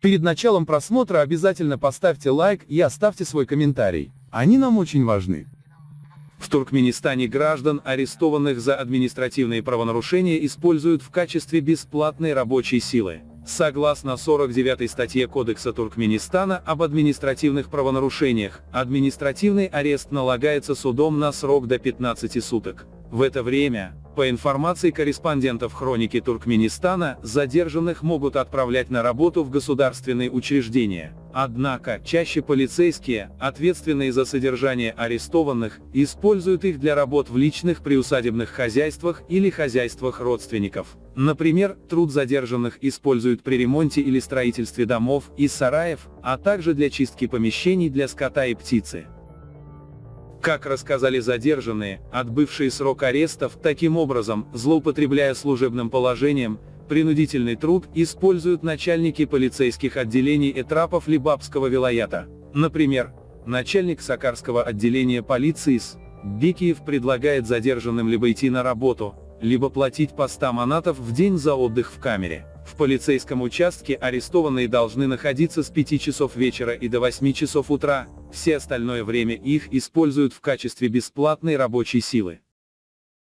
Перед началом просмотра обязательно поставьте лайк и оставьте свой комментарий. Они нам очень важны. В Туркменистане граждан, арестованных за административные правонарушения, используют в качестве бесплатной рабочей силы. Согласно 49-й статье Кодекса Туркменистана об административных правонарушениях, административный арест налагается судом на срок до 15 суток. В это время, по информации корреспондентов Хроники Туркменистана, задержанных могут отправлять на работу в государственные учреждения. Однако, чаще полицейские, ответственные за содержание арестованных, используют их для работ в личных приусадебных хозяйствах или хозяйствах родственников. Например, труд задержанных используют при ремонте или строительстве домов и сараев, а также для чистки помещений для скота и птицы. Как рассказали задержанные, отбывшие срок арестов, таким образом, злоупотребляя служебным положением, принудительный труд используют начальники полицейских отделений Этрапов Либабского вилаята. Например, начальник Сакарского отделения полиции Бекиев предлагает задержанным либо идти на работу, либо платить по 100 манатов в день за отдых в камере. В полицейском участке арестованные должны находиться с 5 часов вечера и до 8 часов утра, все остальное время их используют в качестве бесплатной рабочей силы.